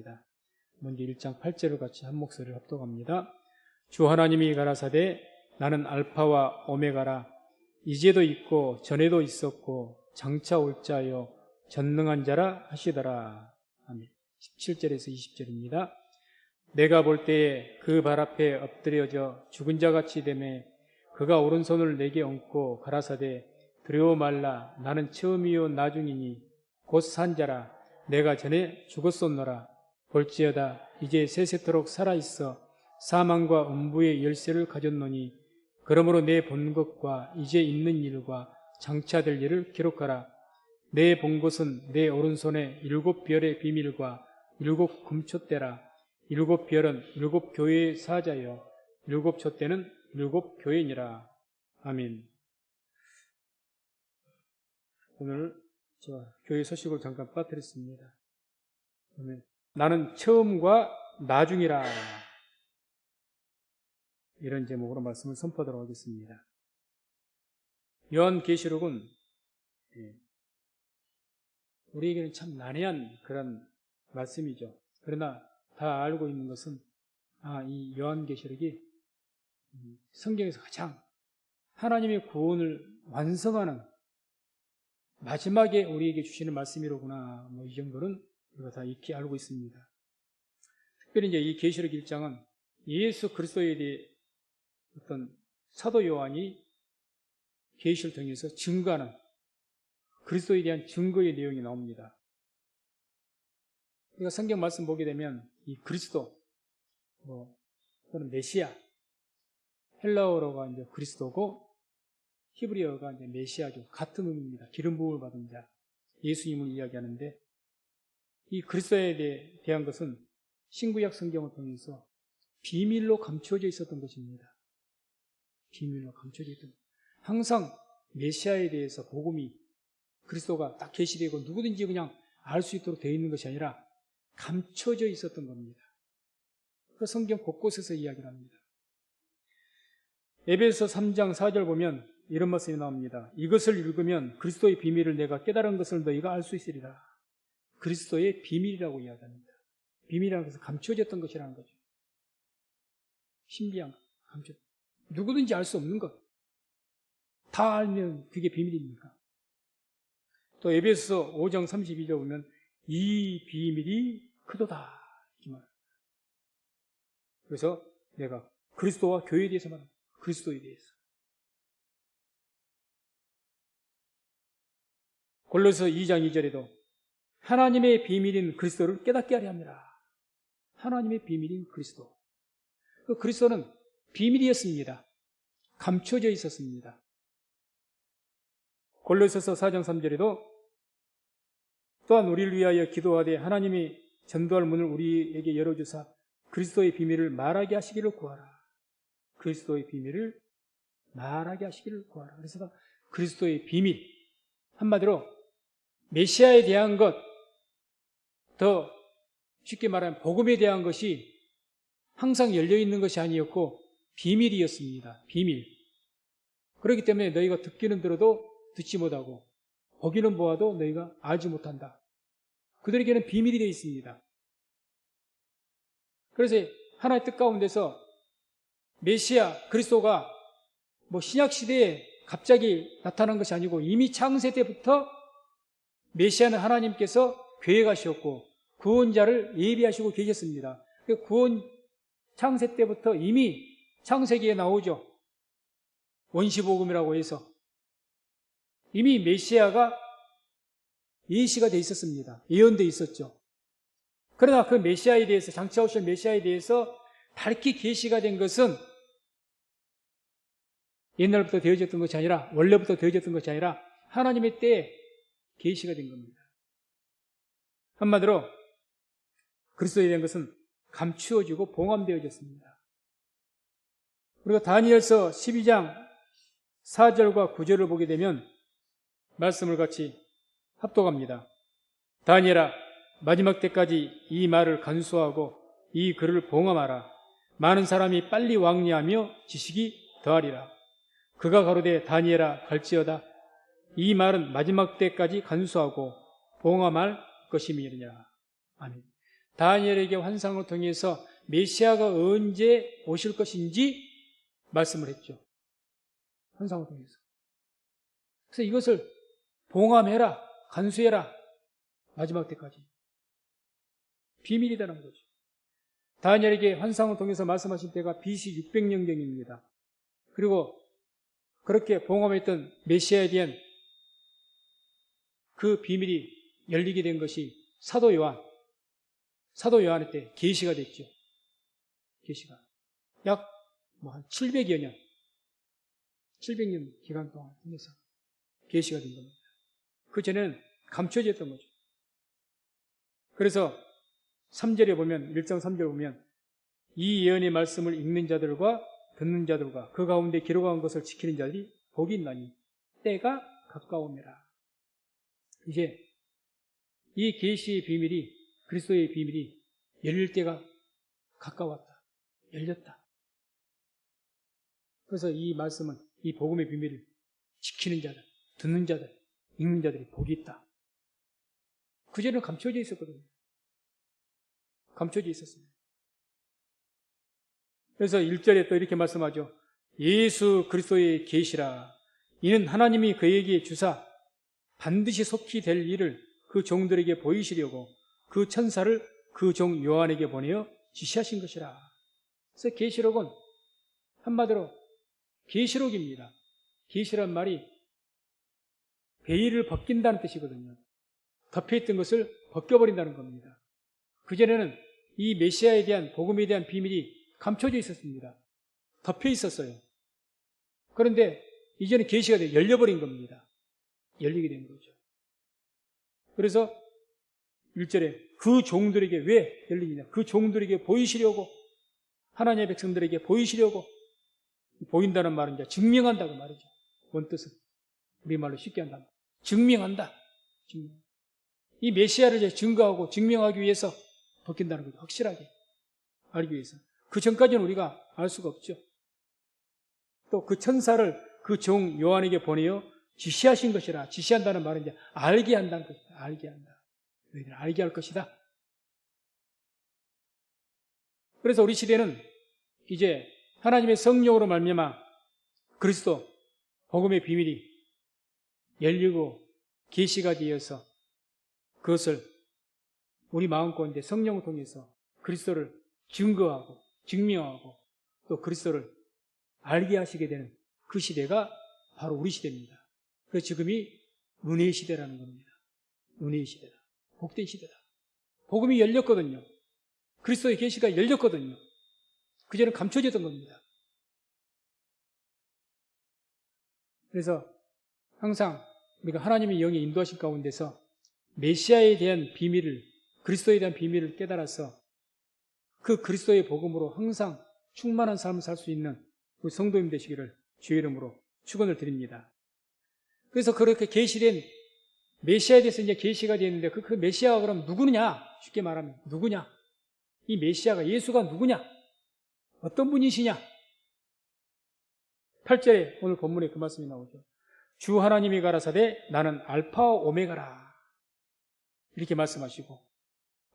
하겠습니다. 먼저 1장 8절을 같이 한 목소리를 합독합니다. 주 하나님이 가라사대 나는 알파와 오메가라 이제도 있고 전에도 있었고 장차 올 자요 전능한 자라 하시더라. 아멘. 17절에서 20절입니다. 내가 볼 때에 그 발 앞에 엎드려져 죽은 자같이 되매 그가 오른손을 내게 얹고 가라사대 두려워 말라 나는 처음이요 나중이니 곧 산 자라 내가 전에 죽었었노라 볼지어다 이제 세세토록 살아있어 사망과 음부의 열쇠를 가졌노니 그러므로 내 본 것과 이제 있는 일과 장차 될 일을 기록하라. 내 본 것은 내 오른손에 7 별의 비밀과 7 금촛대라. 7 별은 7 교회의 사자여 7 촛대는 7 교회니라. 아멘. 오늘 저 교회 소식을 잠깐 빠뜨렸습니다. 아멘. 나는 처음과 나중이라. 이런 제목으로 말씀을 선포하도록 하겠습니다. 요한계시록은 우리에게는 참 난해한 그런 말씀이죠. 그러나 다 알고 있는 것은 이 요한계시록이 성경에서 가장 하나님의 구원을 완성하는 마지막에 우리에게 주시는 말씀이로구나. 이 정도는 우리가 다 익히 알고 있습니다. 특별히 이제 이 계시록 1장은 예수 그리스도에 대해 어떤 사도 요한이 계시를 통해서 증거하는 그리스도에 대한 증거의 내용이 나옵니다. 우리가 성경 말씀 보게 되면 이 그리스도, 또는 메시아, 헬라어로가 이제 그리스도고 히브리어가 이제 메시아죠. 같은 의미입니다. 기름 부음을 받은 자, 예수님을 이야기하는데 이 그리스도에 대한 것은 신구약 성경을 통해서 비밀로 감추어져 있었던 것입니다. 비밀로 감춰져 있던 항상 메시아에 대해서 복음이 그리스도가 딱 계시되고 누구든지 그냥 알 수 있도록 되어 있는 것이 아니라 감춰져 있었던 겁니다. 그 성경 곳곳에서 이야기를 합니다. 에베소 3장 4절 보면 이런 말씀이 나옵니다. 이것을 읽으면 그리스도의 비밀을 내가 깨달은 것을 너희가 알 수 있으리라. 그리스도의 비밀이라고 이야기합니다. 비밀이라는 것은 감춰졌던 것이라는 거죠. 신비한 것, 누구든지 알 수 없는 것. 다 알면 그게 비밀입니까? 또 에베소 5장 32절 보면 이 비밀이 크도다. 이렇게 말합니다. 그래서 내가 그리스도와 교회에 대해서 말합니다. 그리스도에 대해서. 골로새 2장 2절에도 하나님의 비밀인 그리스도를 깨닫게 하려 합니다. 하나님의 비밀인 그리스도. 그 그리스도는 비밀이었습니다. 감춰져 있었습니다. 골로새서 4장 3절에도 또한 우리를 위하여 기도하되 하나님이 전도할 문을 우리에게 열어주사 그리스도의 비밀을 말하게 하시기를 구하라. 그리스도의 비밀을 말하게 하시기를 구하라. 그래서 그리스도의 비밀, 한마디로 메시아에 대한 것, 더 쉽게 말하면 복음에 대한 것이 항상 열려있는 것이 아니었고 비밀이었습니다. 비밀. 그렇기 때문에 너희가 듣기는 들어도 듣지 못하고 보기는 보아도 너희가 알지 못한다. 그들에게는 비밀이 되어 있습니다. 그래서 하나의 뜻 가운데서 메시아 그리스도가 신약시대에 갑자기 나타난 것이 아니고 이미 창세 때부터 메시아는 하나님께서 계획하셨고 구원자를 예비하시고 계셨습니다. 그 구원 창세 때부터 이미 창세기에 나오죠. 원시복음이라고 해서 이미 메시아가 예시가 돼 있었습니다. 예언돼 있었죠. 그러나 그 메시아에 대해서 장차 오실 메시아에 대해서 밝히 계시가 된 것은 옛날부터 되어졌던 것이 아니라 원래부터 되어졌던 것이 아니라 하나님의 때에 계시가 된 겁니다. 한마디로 그리스도에 대한 것은 감추어지고 봉함되어졌습니다. 그리고 다니엘서 12장 4절과 9절을 보게 되면 말씀을 같이 합독합니다. 다니엘아 마지막 때까지 이 말을 간수하고 이 글을 봉함하라. 많은 사람이 빨리 왕래하며 지식이 더하리라. 그가 가로되 다니엘아 갈지어다. 이 말은 마지막 때까지 간수하고 봉함할 것임이니라. 아멘. 다니엘에게 환상을 통해서 메시아가 언제 오실 것인지 말씀을 했죠. 환상을 통해서. 그래서 이것을 봉함해라, 간수해라, 마지막 때까지. 비밀이라는 거죠. 다니엘에게 환상을 통해서 말씀하신 때가 BC 600년경입니다. 그리고 그렇게 봉함했던 메시아에 대한 그 비밀이 열리게 된 것이 사도 요한의 때 계시가 됐죠. 계시가. 약 한 700여 년, 700년 기간 동안 통해서 계시가 된 겁니다. 그 전에는 감춰졌던 거죠. 그래서 3절에 보면, 1장 3절에 보면 이 예언의 말씀을 읽는 자들과 듣는 자들과 그 가운데 기록한 것을 지키는 자들이 복이 있나니 때가 가까움이라. 이제 이 계시의 비밀이, 그리스도의 비밀이 열릴 때가 가까웠다. 열렸다. 그래서 이 말씀은, 이 복음의 비밀을 지키는 자들, 듣는 자들, 읽는 자들이 복이 있다. 그전에는 감춰져 있었거든요. 감춰져 있었습니다. 그래서 1절에 또 이렇게 말씀하죠. 예수 그리스도의 계시라. 이는 하나님이 그에게 주사 반드시 속히 될 일을 그 종들에게 보이시려고 그 천사를 그 종 요한에게 보내어 지시하신 것이라. 그래서 계시록은 한마디로 계시록입니다. 계시란 말이 베일을 벗긴다는 뜻이거든요. 덮여있던 것을 벗겨버린다는 겁니다. 그전에는 이 메시아에 대한, 복음에 대한 비밀이 감춰져 있었습니다. 덮여 있었어요. 그런데 이제는 계시가 돼 열려버린 겁니다. 열리게 된 거죠. 그래서 1절에 그 종들에게 왜 열리느냐? 그 종들에게 보이시려고, 하나님의 백성들에게 보이시려고. 보인다는 말은 이제 증명한다고 말이죠. 원뜻은 우리말로 쉽게 한다. 증명한다. 이 메시아를 이제 증거하고 증명하기 위해서 벗긴다는 거죠. 확실하게 알기 위해서. 그 전까지는 우리가 알 수가 없죠. 또 그 천사를 그 종 요한에게 보내어 지시하신 것이라. 지시한다는 말은 이제 알게 한다는 것이다. 알게 한다. 너희들 알게 할 것이다. 그래서 우리 시대는 이제 하나님의 성령으로 말미암아 그리스도 복음의 비밀이 열리고 계시가 되어서 그것을 우리 마음 가운데 성령을 통해서 그리스도를 증거하고 증명하고 또 그리스도를 알게 하시게 되는 그 시대가 바로 우리 시대입니다. 그래서 지금이 은혜의 시대라는 겁니다. 은혜의 시대다. 복된 시대다. 복음이 열렸거든요. 그리스도의 계시가 열렸거든요. 그전에 감춰졌던 겁니다. 그래서 항상 우리가 하나님의 영의 인도하신 가운데서 메시아에 대한 비밀을, 그리스도에 대한 비밀을 깨달아서 그 그리스도의 복음으로 항상 충만한 삶을 살 수 있는 우리 성도님 되시기를 주의 이름으로 축원을 드립니다. 그래서 그렇게 계시된 메시아에 대해서 이제 계시가 되었는데 그 메시아가 그럼 누구냐? 쉽게 말하면 누구냐? 이 메시아가, 예수가 누구냐? 어떤 분이시냐? 8절에 오늘 본문에 그 말씀이 나오죠. 주 하나님이 가라사대 나는 알파와 오메가라. 이렇게 말씀하시고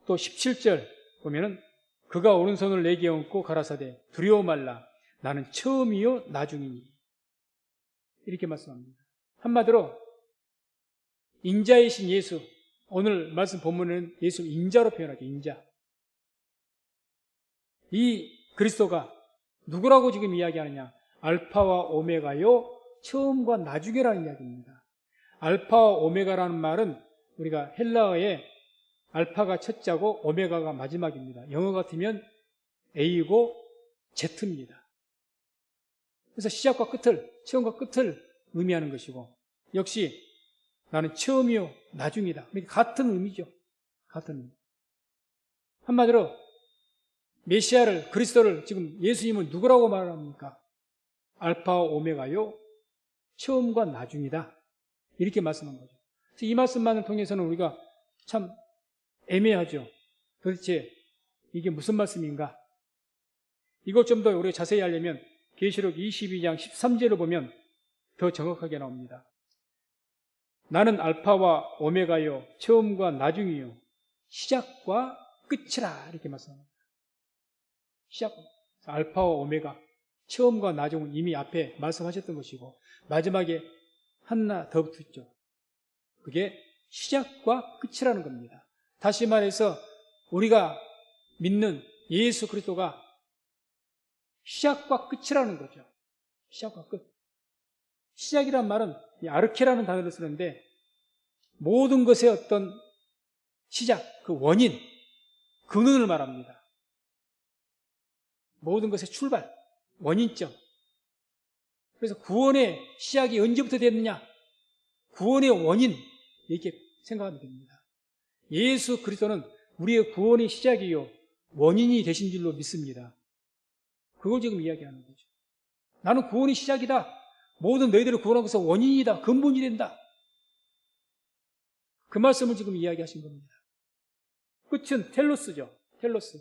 또 17절 보면은 그가 오른손을 내게 얹고 가라사대 두려워 말라. 나는 처음이요 나중이니. 이렇게 말씀합니다. 한마디로 인자이신 예수, 오늘 말씀 본문은 예수 인자로 표현하죠. 인자. 이 그리스도가 누구라고 지금 이야기하느냐? 알파와 오메가요, 처음과 나중이라는 이야기입니다. 알파와 오메가라는 말은 우리가 헬라어에 알파가 첫자고 오메가가 마지막입니다. 영어 같으면 A고 Z입니다. 그래서 시작과 끝을, 처음과 끝을 의미하는 것이고, 역시 나는 처음이요 나중이다. 같은 의미죠. 같은 의미. 한마디로 메시아를, 그리스도를, 지금 예수님은 누구라고 말합니까? 알파와 오메가요, 처음과 나중이다. 이렇게 말씀한 거죠. 그래서 이 말씀만을 통해서는 우리가 참 애매하죠. 도대체 이게 무슨 말씀인가? 이걸 좀 더 우리가 자세히 알려면 계시록 22장 13절을 보면 더 정확하게 나옵니다. 나는 알파와 오메가요, 처음과 나중이요, 시작과 끝이라 이렇게 말씀합니다. 시작과 알파와 오메가, 처음과 나중은 이미 앞에 말씀하셨던 것이고 마지막에 하나 더 붙죠. 그게 시작과 끝이라는 겁니다. 다시 말해서 우리가 믿는 예수 그리스도가 시작과 끝이라는 거죠. 시작과 끝. 시작이란 말은 아르케라는 단어를 쓰는데 모든 것의 어떤 시작, 그 원인, 근원을 말합니다. 모든 것의 출발, 원인점. 그래서 구원의 시작이 언제부터 됐느냐? 구원의 원인, 이렇게 생각하면 됩니다. 예수 그리스도는 우리의 구원의 시작이요 원인이 되신 줄로 믿습니다. 그걸 지금 이야기하는 거죠. 나는 구원의 시작이다. 모든 너희들을 구원한 것은 원인이다. 근본이 된다. 그 말씀을 지금 이야기하신 겁니다. 끝은 텔로스죠. 텔로스.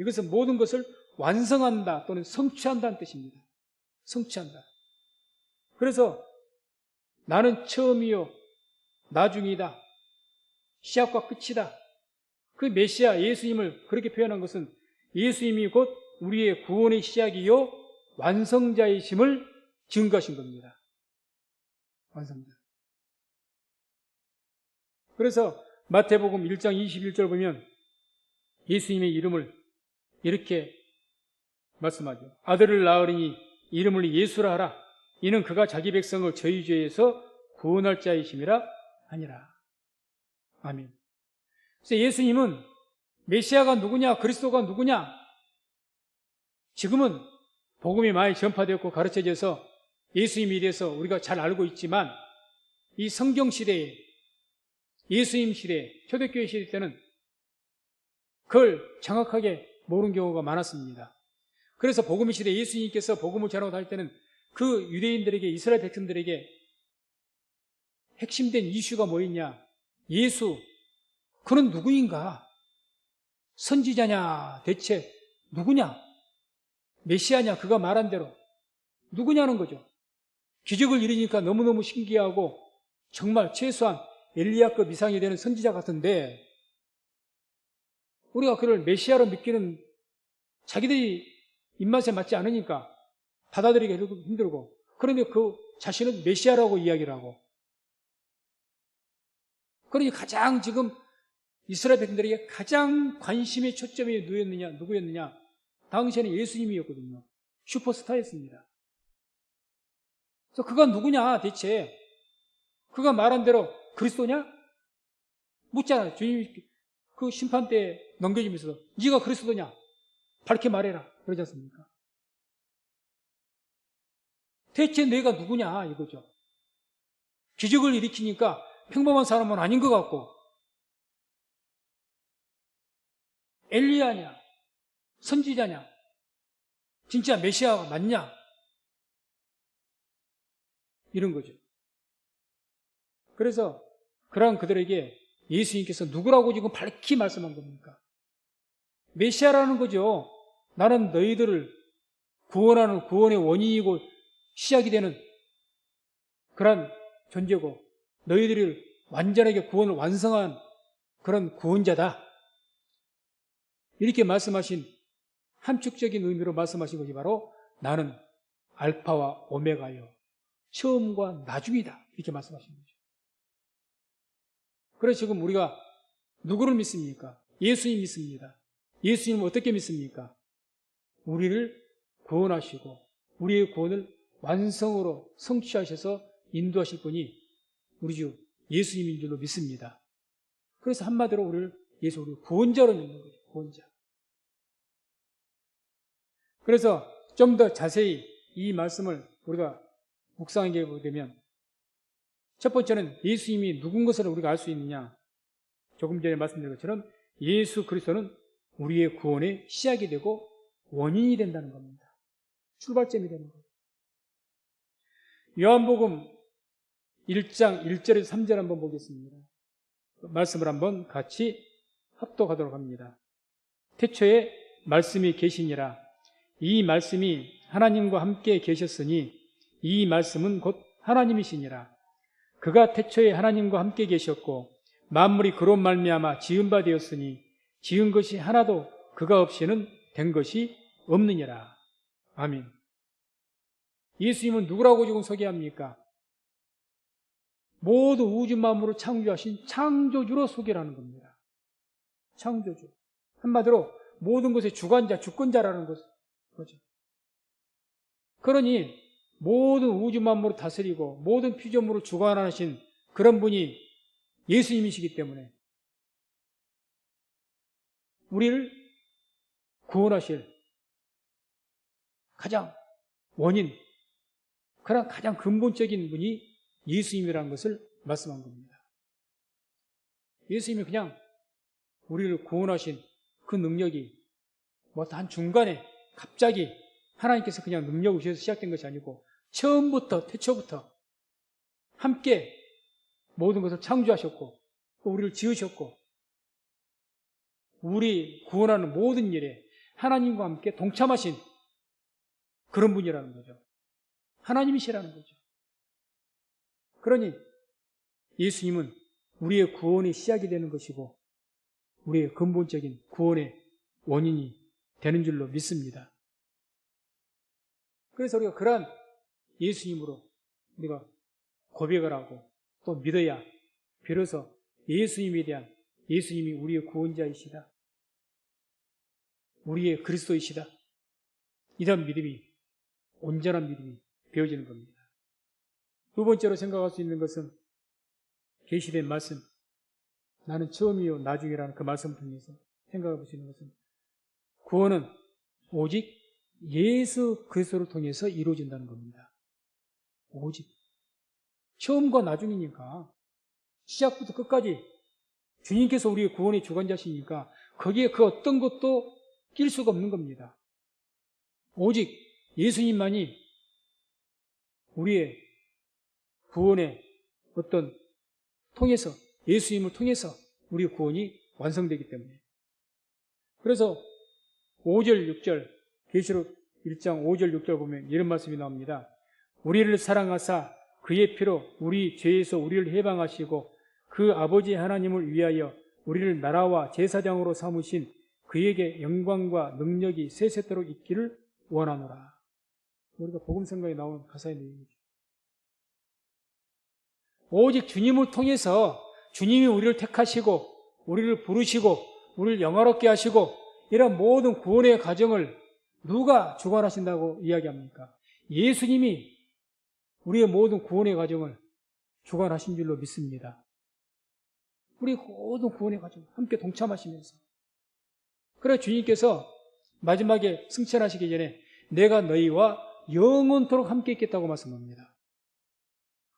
이것은 모든 것을 완성한다 또는 성취한다는 뜻입니다. 성취한다. 그래서 나는 처음이요 나중이다. 시작과 끝이다. 그 메시아 예수님을 그렇게 표현한 것은 예수님이 곧 우리의 구원의 시작이요 완성자이심을 증거하신 겁니다. 완성자. 그래서 마태복음 1장 21절 보면 예수님의 이름을 이렇게 말씀하죠. 아들을 낳으리니 이름을 예수라 하라. 이는 그가 자기 백성을 저희 죄에서 구원할 자이심이라 하니라. 아멘. 그래서 예수님은 메시아가 누구냐, 그리스도가 누구냐, 지금은 복음이 많이 전파되었고 가르쳐져서 예수님에 대해서 우리가 잘 알고 있지만 이 성경 시대에, 예수님 시대, 초대교회 시대 때는 그걸 정확하게 모르는 경우가 많았습니다. 그래서 복음의 시대 예수님께서 복음을 전하고 다닐 때는 그 유대인들에게, 이스라엘 백성들에게 핵심된 이슈가 뭐였냐? 예수, 그는 누구인가? 선지자냐? 대체 누구냐? 메시아냐? 그가 말한 대로 누구냐는 거죠. 기적을 이루니까 너무너무 신기하고 정말 최소한 엘리야급 이상이 되는 선지자 같은데 우리가 그를 메시아로 믿기는 자기들이 입맛에 맞지 않으니까 받아들이기 힘들고, 그런데 그 자신은 메시아라고 이야기를 하고, 그러니 가장 지금 이스라엘 백성들에게 가장 관심의 초점이 누구였느냐? 당시에는 예수님이었거든요. 슈퍼스타였습니다. 그래서 그가 누구냐 대체? 그가 말한 대로 그리스도냐? 묻잖아요. 주님이 그 심판 때 넘겨주면서 네가 그리스도냐? 밝게 말해라. 그러지 않습니까? 대체 내가 누구냐 이거죠. 기적을 일으키니까 평범한 사람은 아닌 것 같고, 엘리야냐? 선지자냐? 진짜 메시아가 맞냐? 이런 거죠. 그래서 그러한 그들에게 예수님께서 누구라고 지금 밝히 말씀한 겁니까? 메시아라는 거죠. 나는 너희들을 구원하는 구원의 원인이고 시작이 되는 그런 존재고 너희들을 완전하게 구원을 완성한 그런 구원자다. 이렇게 말씀하신 함축적인 의미로 말씀하신 것이 바로 나는 알파와 오메가요. 처음과 나중이다. 이렇게 말씀하신 거죠. 그래서 지금 우리가 누구를 믿습니까? 예수님 믿습니다. 예수님은 어떻게 믿습니까? 우리를 구원하시고 우리의 구원을 완성으로 성취하셔서 인도하실 분이 우리 주 예수님인 줄로 믿습니다. 그래서 한마디로 우리를 구원자로 믿는 거죠. 구원자. 그래서 좀 더 자세히 이 말씀을 우리가 묵상하게 보게 되면 첫 번째는 예수님이 누군 것을 우리가 알 수 있느냐. 조금 전에 말씀드린 것처럼 예수 그리스도는 우리의 구원의 시작이 되고 원인이 된다는 겁니다. 출발점이 되는 거예요. 요한복음 1장 1절에서 3절 한번 보겠습니다. 말씀을 한번 같이 합독하도록 합니다. 태초에 말씀이 계시니라. 이 말씀이 하나님과 함께 계셨으니 이 말씀은 곧 하나님이시니라. 그가 태초에 하나님과 함께 계셨고 만물이 그로 말미암아 지은 바 되었으니 지은 것이 하나도 그가 없이는 된 것이 없느니라. 아멘. 예수님은 누구라고 지금 소개합니까? 모두 우주 만물을 창조하신 창조주로 소개를 하는 겁니다. 창조주. 한마디로 모든 것의 주관자, 주권자라는 거죠. 그러니 모든 우주 만물을 다스리고 모든 피조물을 주관하신 그런 분이 예수님이시기 때문에 우리를 구원하실 가장 원인, 그런 가장 근본적인 분이 예수님이라는 것을 말씀한 겁니다. 예수님이 그냥 우리를 구원하신 그 능력이 단 중간에 갑자기 하나님께서 그냥 능력을 주셔서 시작된 것이 아니고 처음부터, 태초부터 함께 모든 것을 창조하셨고 또 우리를 지으셨고 우리 구원하는 모든 일에 하나님과 함께 동참하신 그런 분이라는 거죠. 하나님이시라는 거죠. 그러니 예수님은 우리의 구원의 시작이 되는 것이고 우리의 근본적인 구원의 원인이 되는 줄로 믿습니다. 그래서 우리가 그러한 예수님으로 우리가 고백을 하고 또 믿어야 비로소 예수님에 대한 예수님이 우리의 구원자이시다. 우리의 그리스도이시다. 이런 믿음이 온전한 믿음이 되어지는 겁니다. 두 번째로 생각할 수 있는 것은 계시된 말씀, 나는 처음이요 나중이라는 그 말씀을 통해서 생각해 볼 수 있는 것은 구원은 오직 예수 그리스도를 통해서 이루어진다는 겁니다. 오직 처음과 나중이니까 시작부터 끝까지 주님께서 우리의 구원의 주관자시니까 거기에 그 어떤 것도 낄 수가 없는 겁니다. 오직 예수님만이 우리의 구원의 어떤 통해서 예수님을 통해서 우리의 구원이 완성되기 때문에 그래서 5절 6절 계시록 1장 5절 6절 보면 이런 말씀이 나옵니다. 우리를 사랑하사 그의 피로 우리 죄에서 우리를 해방하시고 그 아버지 하나님을 위하여 우리를 나라와 제사장으로 삼으신 그에게 영광과 능력이 세세토록 있기를 원하노라. 우리가 복음성경에 나오는 가사의 내용이죠. 오직 주님을 통해서 주님이 우리를 택하시고 우리를 부르시고 우리를 영화롭게 하시고 이런 모든 구원의 과정을 누가 주관하신다고 이야기합니까? 예수님이 우리의 모든 구원의 과정을 주관하신 줄로 믿습니다. 우리 모든 구원의 과정 함께 동참하시면서 그래 주님께서 마지막에 승천하시기 전에 내가 너희와 영원토록 함께 있겠다고 말씀합니다.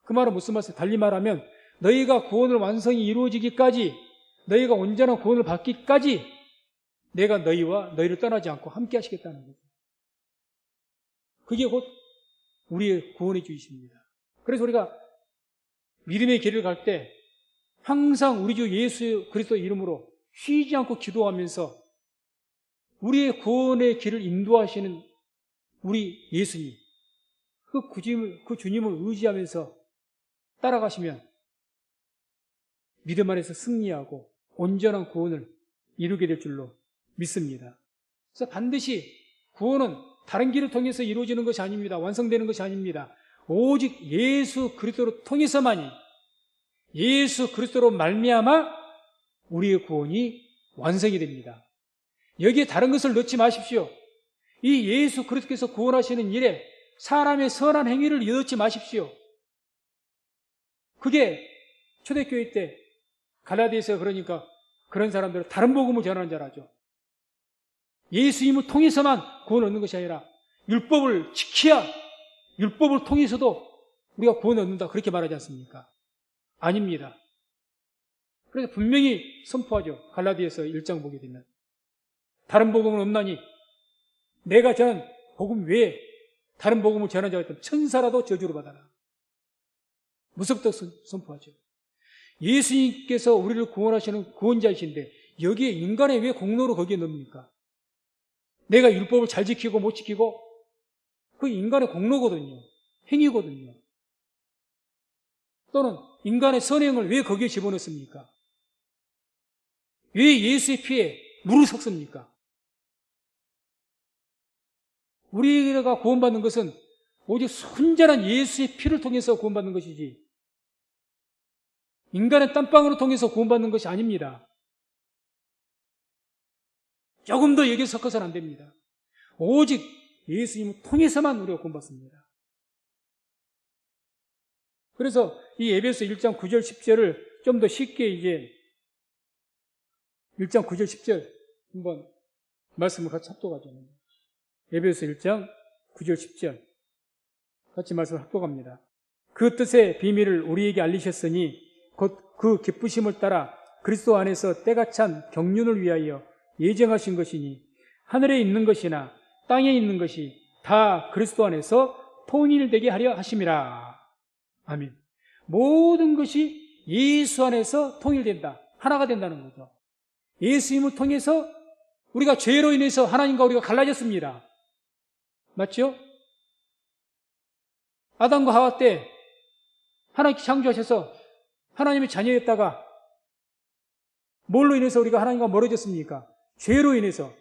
그 말은 무슨 말이에요? 달리 말하면 너희가 구원을 완성이 이루어지기까지 너희가 온전한 구원을 받기까지 내가 너희를 떠나지 않고 함께 하시겠다는 거죠. 그게 곧 우리의 구원의 주이십니다. 그래서 우리가 믿음의 길을 갈 때 항상 우리 주 예수 그리스도의 이름으로 쉬지 않고 기도하면서 우리의 구원의 길을 인도하시는 우리 예수님, 그 주님을 의지하면서 따라가시면 믿음 안에서 승리하고 온전한 구원을 이루게 될 줄로 믿습니다. 그래서 반드시 구원은 다른 길을 통해서 이루어지는 것이 아닙니다. 완성되는 것이 아닙니다. 오직 예수 그리스도로 통해서만이 예수 그리스도로 말미암아 우리의 구원이 완성이 됩니다. 여기에 다른 것을 넣지 마십시오. 이 예수 그리스도께서 구원하시는 일에 사람의 선한 행위를 넣지 마십시오. 그게 초대교회 때 갈라디아서 그러니까 그런 사람들은 다른 복음을 전하는 자라죠. 예수님을 통해서만 구원 얻는 것이 아니라 율법을 지켜야 율법을 통해서도 우리가 구원 얻는다 그렇게 말하지 않습니까? 아닙니다. 그래서 분명히 선포하죠. 갈라디아서 1장 보게 되면 다른 복음은 없나니 내가 전한 복음 외에 다른 복음을 전한 자가 있다면 천사라도 저주를 받아라. 무섭다고 선포하죠. 예수님께서 우리를 구원하시는 구원자이신데 여기에 인간의 왜 공로로 거기에 넣습니까? 내가 율법을 잘 지키고 못 지키고 그 인간의 공로거든요. 행위거든요. 또는 인간의 선행을 왜 거기에 집어넣습니까? 왜 예수의 피에 무릇 섞습니까? 우리가 구원받는 것은 오직 순전한 예수의 피를 통해서 구원받는 것이지 인간의 땀방울을 통해서 구원받는 것이 아닙니다. 조금 더 여기에 섞어서는 안 됩니다. 오직 예수님을 통해서만 우리가 구원받습니다. 그래서 이 에베소 1장 9절 10절을 좀 더 쉽게 이제 1장 9절 10절 한번 말씀을 같이 합독하죠. 에베소 1장 9절 10절 같이 말씀을 합독합니다. 그 뜻의 비밀을 우리에게 알리셨으니 곧 그 기쁘심을 따라 그리스도 안에서 때가 찬 경륜을 위하여 예정하신 것이니 하늘에 있는 것이나 땅에 있는 것이 다 그리스도 안에서 통일되게 하려 하심이라. 아멘. 모든 것이 예수 안에서 통일된다. 하나가 된다는 거죠. 예수님을 통해서 우리가 죄로 인해서 하나님과 우리가 갈라졌습니다. 맞죠? 아담과 하와 때 하나님께 창조하셔서 하나님의 자녀였다가 뭘로 인해서 우리가 하나님과 멀어졌습니까? 죄로 인해서.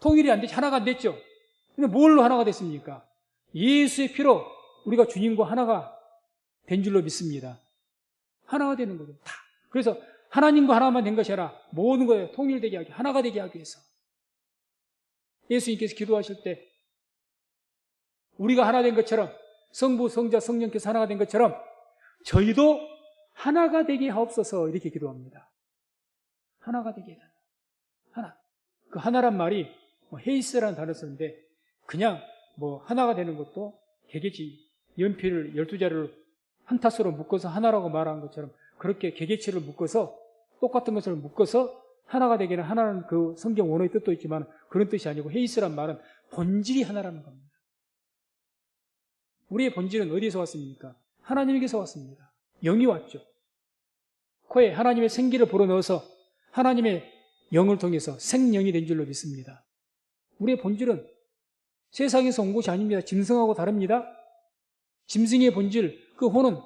통일이 안 되지, 하나가 안 됐죠? 근데 뭘로 하나가 됐습니까? 예수의 피로 우리가 주님과 하나가 된 줄로 믿습니다. 하나가 되는 거죠. 다. 그래서 하나님과 하나만 된 것이 아니라 모든 것에 통일되게 하기, 하나가 되게 하기 위해서. 예수님께서 기도하실 때 우리가 하나 된 것처럼 성부, 성자, 성령께서 하나가 된 것처럼 저희도 하나가 되게 하옵소서 이렇게 기도합니다. 하나가 되게 해달라. 하나. 그 하나란 말이 헤이스라는 단어 쓰는데 그냥 하나가 되는 것도 개개치 연필을 12자루를 한 탓으로 묶어서 하나라고 말하는 것처럼 그렇게 개개치를 묶어서 똑같은 것을 묶어서 하나가 되기는 하나는 그 성경 원어의 뜻도 있지만 그런 뜻이 아니고 헤이스란 말은 본질이 하나라는 겁니다. 우리의 본질은 어디에서 왔습니까? 하나님에게서 왔습니다. 영이 왔죠. 코에 하나님의 생기를 불어넣어서 하나님의 영을 통해서 생명이 된 줄로 믿습니다. 우리의 본질은 세상에서 온 것이 아닙니다. 짐승하고 다릅니다. 짐승의 본질, 그 혼은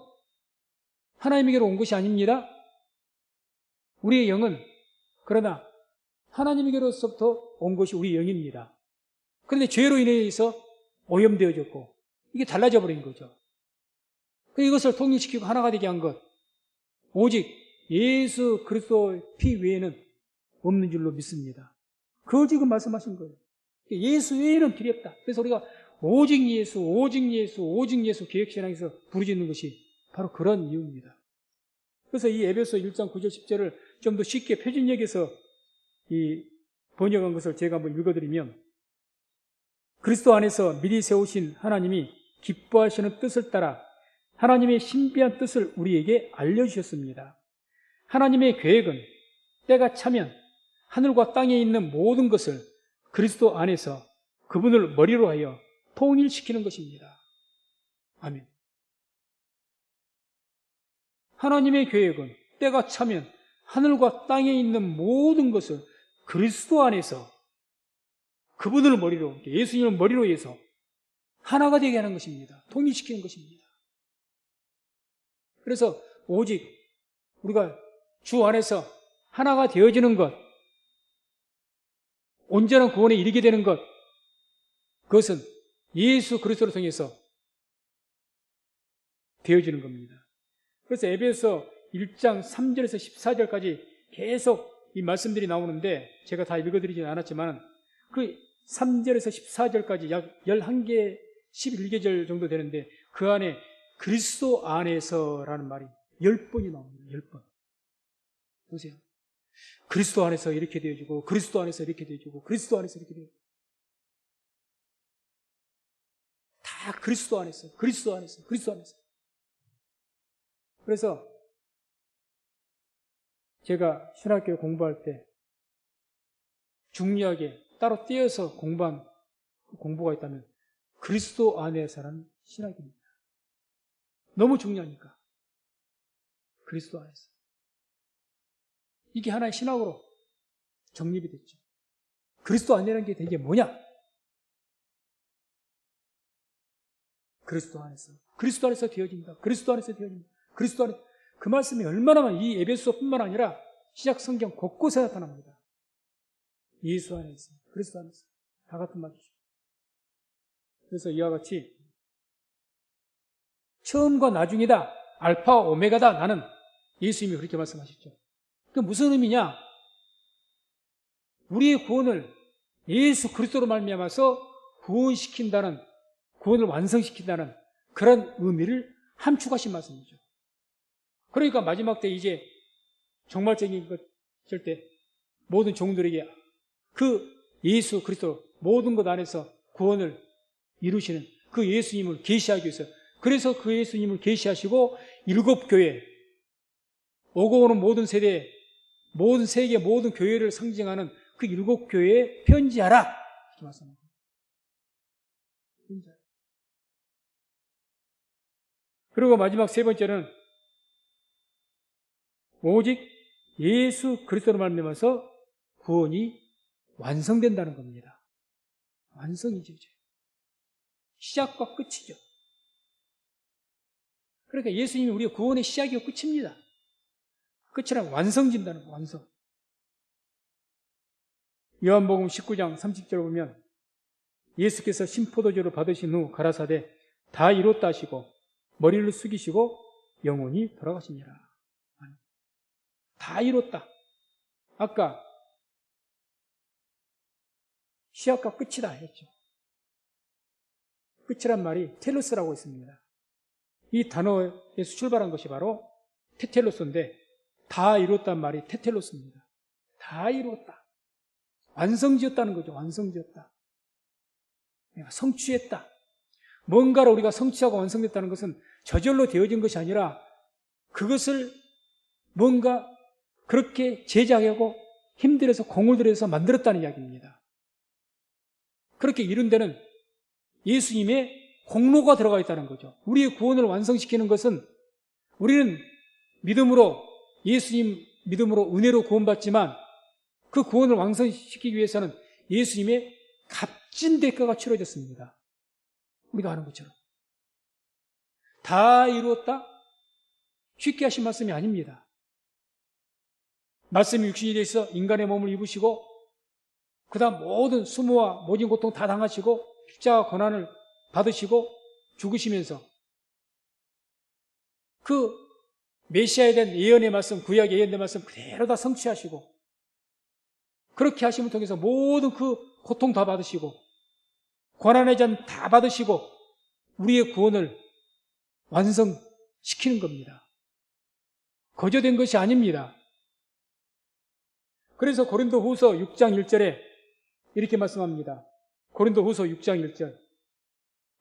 하나님에게로 온 것이 아닙니다. 우리의 영은 그러나 하나님에게로서부터 온 것이 우리 영입니다. 그런데 죄로 인해서 오염되어졌고 이게 달라져 버린 거죠. 이것을 통일시키고 하나가 되게 한 것, 오직 예수 그리스도의 피 외에는 없는 줄로 믿습니다. 그걸 지금 말씀하신 거예요. 예수 외에는 길이 없다. 그래서 우리가 오직 예수, 오직 예수, 오직 예수 개혁신앙에서 부르짖는 것이 바로 그런 이유입니다. 그래서 이 에베소 1장 9절 10절을 좀 더 쉽게 표준역에서 이 번역한 것을 제가 한번 읽어드리면 그리스도 안에서 미리 세우신 하나님이 기뻐하시는 뜻을 따라 하나님의 신비한 뜻을 우리에게 알려주셨습니다. 하나님의 계획은 때가 차면 하늘과 땅에 있는 모든 것을 그리스도 안에서 그분을 머리로 하여 통일시키는 것입니다. 아멘. 하나님의 계획은 때가 차면 하늘과 땅에 있는 모든 것을 그리스도 안에서 그분을 머리로, 예수님을 머리로 해서 하나가 되게 하는 것입니다. 통일시키는 것입니다. 그래서 오직 우리가 주 안에서 하나가 되어지는 것, 온전한 구원에 이르게 되는 것, 그것은 예수 그리스도를 통해서 되어지는 겁니다. 그래서 에베소 1장 3절에서 14절까지 계속 이 말씀들이 나오는데 제가 다 읽어드리지는 않았지만 그 3절에서 14절까지 약 11개, 11개절 정도 되는데 그 안에 그리스도 안에서라는 말이 10번이 나옵니다. 10번. 보세요. 그리스도 안에서 이렇게 되어지고 그리스도 안에서 이렇게 되어지고 그리스도 안에서 이렇게 되어지고 다 그리스도 안에서 그리스도 안에서 그리스도 안에서. 그래서 제가 신학교 공부할 때 중요하게 따로 떼어서 공부한 공부가 있다면 그리스도 안에서라는 신학입니다. 너무 중요하니까. 그리스도 안에서. 이게 하나의 신학으로 정립이 됐죠. 그리스도 안이라는 게 되게 뭐냐? 그리스도 안에서. 그리스도 안에서 되어진다. 그리스도 안에서 되어진다. 그리스도 안에 그 말씀이 얼마나 이 에베소뿐만 아니라 신약 성경 곳곳에 나타납니다. 예수 안에서, 그리스도 안에서 다 같은 말이죠. 그래서 이와 같이 처음과 나중이다, 알파와 오메가다, 나는 예수님이 그렇게 말씀하셨죠. 그 무슨 의미냐? 우리의 구원을 예수 그리스도로 말미암아서 구원시킨다는, 구원을 완성시킨다는 그런 의미를 함축하신 말씀이죠. 그러니까 마지막 때 이제 종말적인 것 될 때 모든 종들에게 그 예수 그리스도 모든 것 안에서 구원을 이루시는 그 예수님을 계시하기 위해서, 그래서 그 예수님을 계시하시고 일곱 교회, 오고 오는 모든 세대, 모든 세계 모든 교회를 상징하는 그 일곱 교회에 편지하라 이렇게 말씀합니다. 편지하라. 그리고 마지막 세 번째는 오직 예수 그리스도로 말미암아서 구원이 완성된다는 겁니다. 완성이죠. 시작과 끝이죠. 그러니까 예수님이 우리의 구원의 시작이고 끝입니다. 끝이란 완성진다는 거, 완성. 요한복음 19장 30절을 보면 예수께서 신포도주를 받으신 후 가라사대 다 이뤘다 하시고 머리를 숙이시고 영원히 돌아가시니라. 다 이뤘다. 아까 시작과 끝이다 했죠. 끝이란 말이 텔로스라고 있습니다. 이 단어에서 출발한 것이 바로 테텔로스인데 다 이뤘단 말이 테텔로스입니다. 다 이뤘다. 완성지었다는 거죠. 완성지었다. 성취했다. 뭔가를 우리가 성취하고 완성됐다는 것은 저절로 되어진 것이 아니라 그것을 뭔가 그렇게 제작하고 힘들여서 공을 들여서 만들었다는 이야기입니다. 그렇게 이룬 데는 예수님의 공로가 들어가 있다는 거죠. 우리의 구원을 완성시키는 것은 우리는 믿음으로, 예수님 믿음으로 은혜로 구원받지만 그 구원을 완성시키기 위해서는 예수님의 값진 대가가 치러졌습니다. 우리가 아는 것처럼. 다 이루었다? 쉽게 하신 말씀이 아닙니다. 말씀이 육신이 되어서 인간의 몸을 입으시고 그 다음 모든 수모와 모진 고통 다 당하시고 십자가 고난을 받으시고 죽으시면서 그 메시아에 대한 예언의 말씀, 구약 예언의 말씀 그대로 다 성취하시고 그렇게 하심을 통해서 모든 그 고통 다 받으시고 고난의 잔 다 받으시고 우리의 구원을 완성시키는 겁니다. 거저된 것이 아닙니다. 그래서 고린도후서 6장 1절에 이렇게 말씀합니다. 고린도후서 6장 1절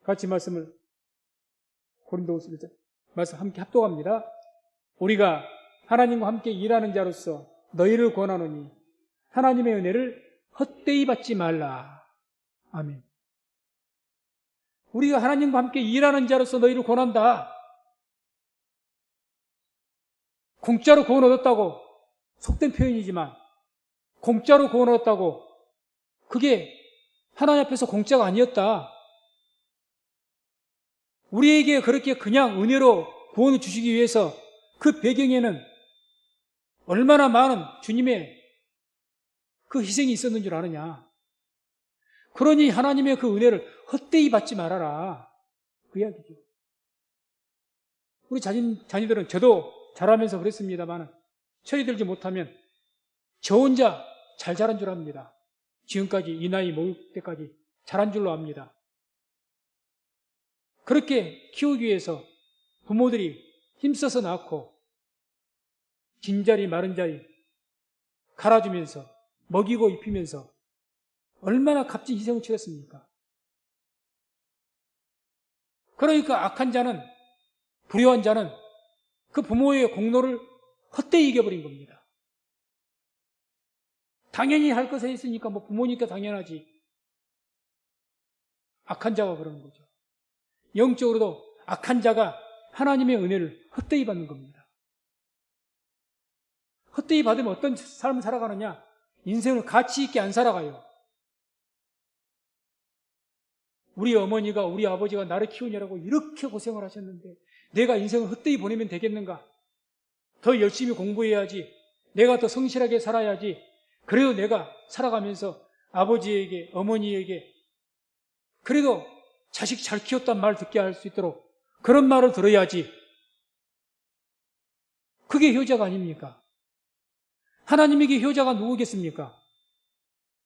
같이 말씀을 고린도후서 1절 말씀 함께 합독합니다. 우리가 하나님과 함께 일하는 자로서 너희를 권하노니 하나님의 은혜를 헛되이 받지 말라. 아멘. 우리가 하나님과 함께 일하는 자로서 너희를 권한다. 공짜로 구원 얻었다고 속된 표현이지만 공짜로 구원 얻었다고 그게 하나님 앞에서 공짜가 아니었다. 우리에게 그렇게 그냥 은혜로 구원을 주시기 위해서 그 배경에는 얼마나 많은 주님의 그 희생이 있었는 줄 아느냐. 그러니 하나님의 그 은혜를 헛되이 받지 말아라. 그 이야기죠. 우리 자녀들은 저도 자라면서 그랬습니다만 철이 들지 못하면 저 혼자 잘 자란 줄 압니다. 지금까지 이 나이 먹을 때까지 자란 줄로 압니다. 그렇게 키우기 위해서 부모들이 힘써서 낳고 긴 자리 마른 자리 갈아주면서 먹이고 입히면서 얼마나 값진 희생을 치렀습니까? 그러니까 악한 자는, 불효한 자는 그 부모의 공로를 헛되이 이겨버린 겁니다. 당연히 할 것에 있으니까 뭐 부모니까 당연하지. 악한 자가 그러는 거죠. 영적으로도 악한 자가 하나님의 은혜를 헛되이 받는 겁니다. 헛되이 받으면 어떤 삶을 살아가느냐? 인생을 가치 있게 안 살아가요. 우리 어머니가, 우리 아버지가 나를 키우느라고 이렇게 고생을 하셨는데 내가 인생을 헛되이 보내면 되겠는가? 더 열심히 공부해야지. 내가 더 성실하게 살아야지. 그래도 내가 살아가면서 아버지에게, 어머니에게 그래도 자식 잘 키웠단 말 듣게 할 수 있도록 그런 말을 들어야지. 그게 효자가 아닙니까? 하나님에게 효자가 누구겠습니까?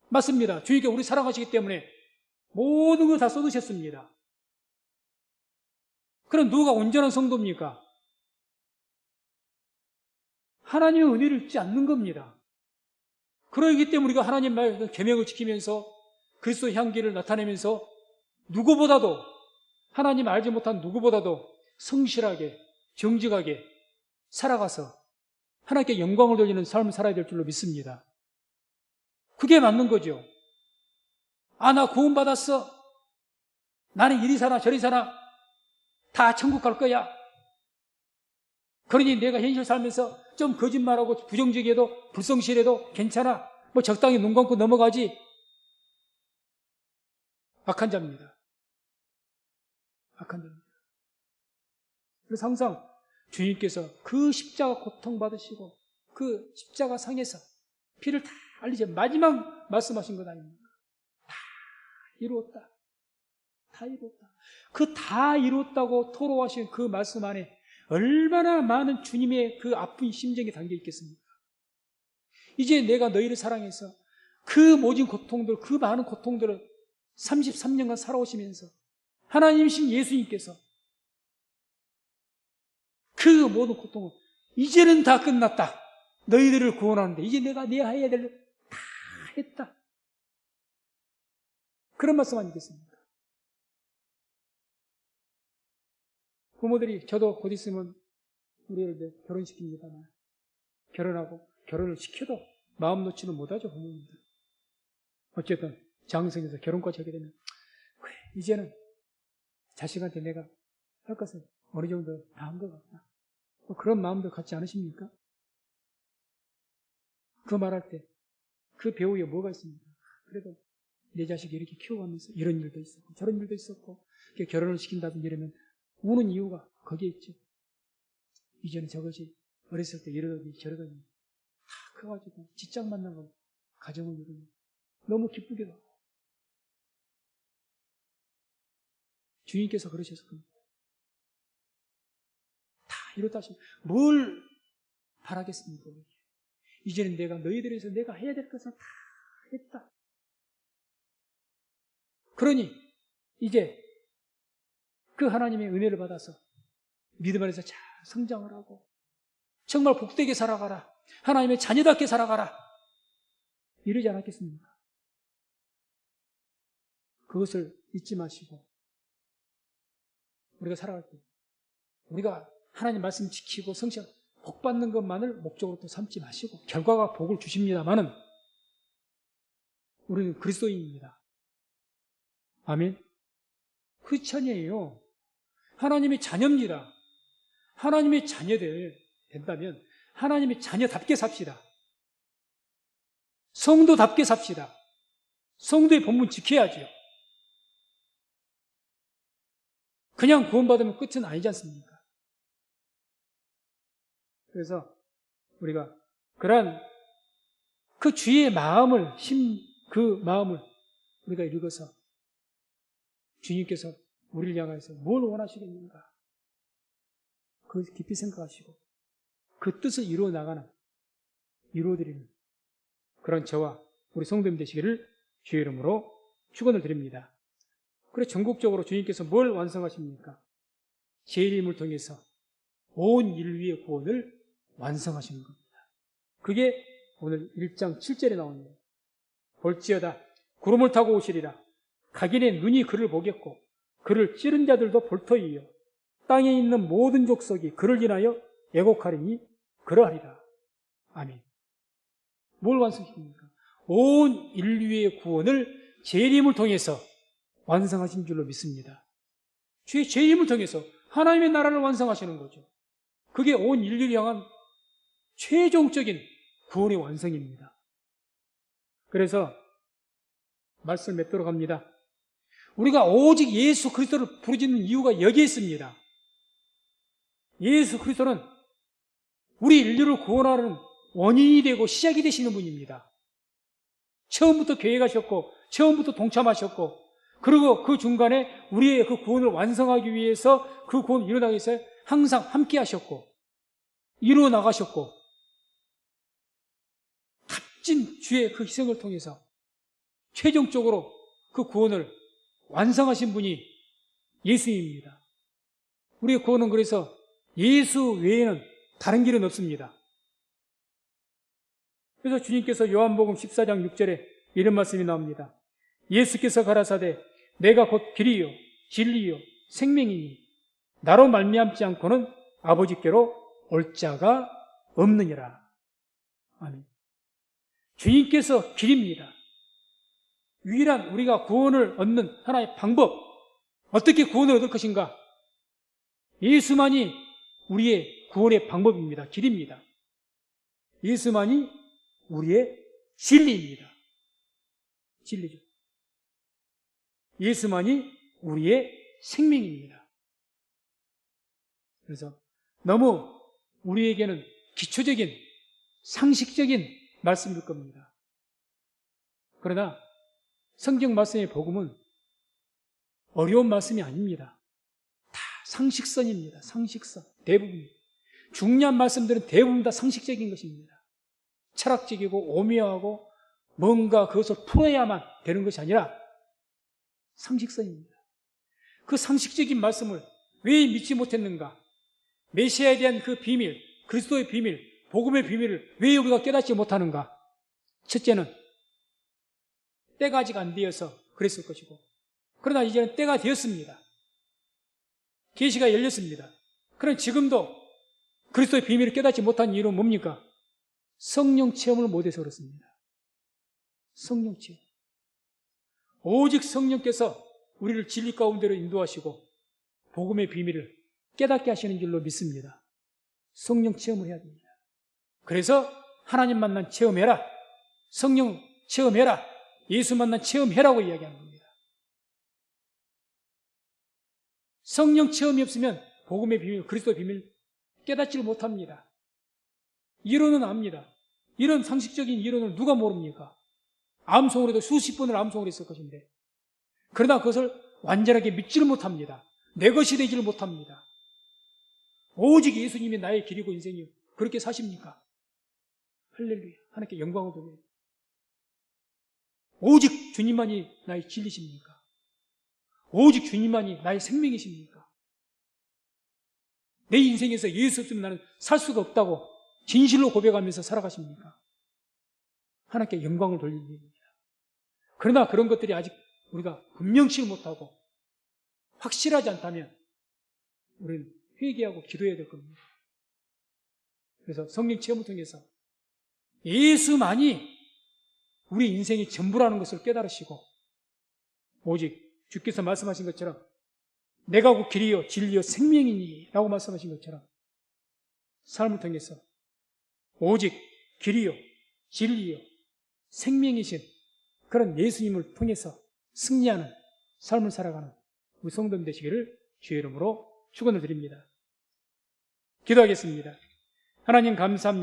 맞습니다. 주님께 우리 사랑하시기 때문에 모든 걸 다 쏟으셨습니다. 그럼 누가 온전한 성도입니까? 하나님의 은혜를 잊지 않는 겁니다. 그러기 때문에 우리가 하나님 말씀 계명을 지키면서 그리스도의 향기를 나타내면서 누구보다도 하나님 알지 못한 누구보다도 성실하게 정직하게 살아가서 하나님께 영광을 돌리는 삶을 살아야 될 줄로 믿습니다. 그게 맞는 거죠. 아, 나 구원받았어. 나는 이리 사나 저리 사나 다 천국 갈 거야. 그러니 내가 현실 살면서 좀 거짓말하고 부정적이어도 불성실해도 괜찮아. 뭐 적당히 눈 감고 넘어가지. 악한 자입니다. 악한 자입니다. 그래서 항상 주님께서 그 십자가 고통받으시고 그 십자가 상에서 피를 다 흘리셔 마지막 말씀하신 것 아닙니까? 다 이루었다. 다 이루었다. 그 다 이루었다고 토로하신 그 말씀 안에 얼마나 많은 주님의 그 아픈 심정이 담겨 있겠습니까? 이제 내가 너희를 사랑해서 그 모진 고통들, 그 많은 고통들을 33년간 살아오시면서 하나님이신 예수님께서 그 모든 고통을 이제는 다 끝났다. 너희들을 구원하는데 이제 내가 내 해야 될 일 다 했다. 그런 말씀 아니겠습니까? 부모들이 저도 곧 있으면 우리를 이제 결혼시킵니다만 결혼하고 결혼을 시켜도 마음 놓지는 못하죠, 부모님들. 어쨌든 장성해서 결혼까지 하게 되면 그래, 이제는 자식한테 내가 할 것을 어느 정도 다 한 것 같다. 뭐 그런 마음도 갖지 않으십니까? 그 말할 때 그 배우에 뭐가 있습니까? 그래도 내 자식이 이렇게 키워가면서 이런 일도 있었고 저런 일도 있었고 결혼을 시킨다든지 이러면 우는 이유가 거기에 있죠. 이제는 저것이 어렸을 때 이러더니 저러더니 다 커가지고 직장 만나고 가정을 이루면 너무 기쁘기도 하고 주님께서 그러셔서 겁니다. 다 이렇다 하시면 뭘 바라겠습니까? 이제는 내가 너희들에서 내가 해야 될 것을 다 했다. 그러니 이제 그 하나님의 은혜를 받아서 믿음 안에서 잘 성장을 하고 정말 복되게 살아가라. 하나님의 자녀답게 살아가라. 이러지 않았겠습니까? 그것을 잊지 마시고 우리가 살아갈 때 우리가 하나님 말씀 지키고 성실 복 받는 것만을 목적으로 또 삼지 마시고 결과가 복을 주십니다마는 우리는 그리스도인입니다. 아멘. 크리스천이에요. 하나님의 자녀입니다. 하나님의 자녀들 된다면 하나님의 자녀답게 삽시다. 성도답게 삽시다. 성도의 본분 지켜야죠. 그냥 구원받으면 끝은 아니지 않습니까? 그래서 우리가 그러한 그 주의 마음을 그 마음을 우리가 읽어서 주님께서 우리를 향해서 뭘 원하시겠는가? 그 깊이 생각하시고 그 뜻을 이루어 나가는 이루어드리는 그런 저와 우리 성도님 되시기를 주의 이름으로 축원을 드립니다. 그래 전국적으로 주님께서 뭘 완성하십니까? 제1임을 통해서 온 인류의 구원을 완성하시는 겁니다. 그게 오늘 1장 7절에 나옵니다. 볼지어다 구름을 타고 오시리라. 각인의 눈이 그를 보겠고 그를 찌른 자들도 볼터이요 땅에 있는 모든 족속이 그를 인하여 애곡하리니 그러하리라. 아멘. 뭘 완성시킵니까? 온 인류의 구원을 제1임을 통해서 완성하신 줄로 믿습니다. 주의 제1임을 통해서 하나님의 나라를 완성하시는 거죠. 그게 온 인류를 향한 최종적인 구원의 완성입니다. 그래서 말씀을 맺도록 합니다. 우리가 오직 예수 그리스도를 부르짖는 이유가 여기에 있습니다. 예수 그리스도는 우리 인류를 구원하는 원인이 되고 시작이 되시는 분입니다. 처음부터 교회 가셨고 처음부터 동참하셨고 그리고 그 중간에 우리의 그 구원을 완성하기 위해서 그 구원을 이루어나가기 위해서 항상 함께 하셨고 이루어 나가셨고 값진 주의 그 희생을 통해서 최종적으로 그 구원을 완성하신 분이 예수님입니다. 우리의 구원은 그래서 예수 외에는 다른 길은 없습니다. 그래서 주님께서 요한복음 14장 6절에 이런 말씀이 나옵니다. 예수께서 가라사대 내가 곧 길이요 진리요 생명이니 나로 말미암지 않고는 아버지께로 올 자가 없느니라. 아멘. 주님께서 길입니다. 유일한 우리가 구원을 얻는 하나의 방법, 어떻게 구원을 얻을 것인가? 예수만이 우리의 구원의 방법입니다. 길입니다. 예수만이 우리의 진리입니다. 진리죠. 예수만이 우리의 생명입니다. 그래서 너무 우리에게는 기초적인 상식적인 말씀일 겁니다. 그러나 성경 말씀의 복음은 어려운 말씀이 아닙니다. 다 상식선입니다. 상식선. 대부분. 중요한 말씀들은 대부분 다 상식적인 것입니다. 철학적이고 오묘하고 뭔가 그것을 풀어야만 되는 것이 아니라 상식선입니다. 그 상식적인 말씀을 왜 믿지 못했는가? 메시아에 대한 그 비밀, 그리스도의 비밀, 복음의 비밀을 왜 우리가 깨닫지 못하는가? 첫째는 때가 아직 안 되어서 그랬을 것이고, 그러나 이제는 때가 되었습니다. 계시가 열렸습니다. 그럼 지금도 그리스도의 비밀을 깨닫지 못한 이유는 뭡니까? 성령 체험을 못해서 그렇습니다. 성령 체험. 오직 성령께서 우리를 진리 가운데로 인도하시고 복음의 비밀을 깨닫게 하시는 줄로 믿습니다. 성령 체험을 해야 됩니다. 그래서 하나님 만난 체험해라. 성령 체험해라. 예수 만난 체험해라고 이야기하는 겁니다. 성령 체험이 없으면 복음의 비밀, 그리스도의 비밀 깨닫지를 못합니다. 이론은 압니다. 이런 상식적인 이론을 누가 모릅니까? 암송을 해도 수십 번을 암송을 했을 것인데, 그러나 그것을 완전하게 믿지를 못합니다. 내 것이 되지를 못합니다. 오직 예수님이 나의 길이고 인생이요. 그렇게 사십니까? 할렐루야. 하나님께 영광을 돌려요. 오직 주님만이 나의 진리십니까? 오직 주님만이 나의 생명이십니까? 내 인생에서 예수 없으면 나는 살 수가 없다고 진실로 고백하면서 살아가십니까? 하나님께 영광을 돌리는 일입니다. 그러나 그런 것들이 아직 우리가 분명치 못하고 확실하지 않다면 우리는 회개하고 기도해야 될 겁니다. 그래서 성령 체험을 통해서 예수만이 우리 인생의 전부라는 것을 깨달으시고, 오직 주께서 말씀하신 것처럼 내가 곧 길이요 진리요 생명이니 라고 말씀하신 것처럼 삶을 통해서 오직 길이요 진리요 생명이신 그런 예수님을 통해서 승리하는 삶을 살아가는 우리 성도님 되시기를 주의 이름으로 축원을 드립니다. 기도하겠습니다. 하나님 감사합니다.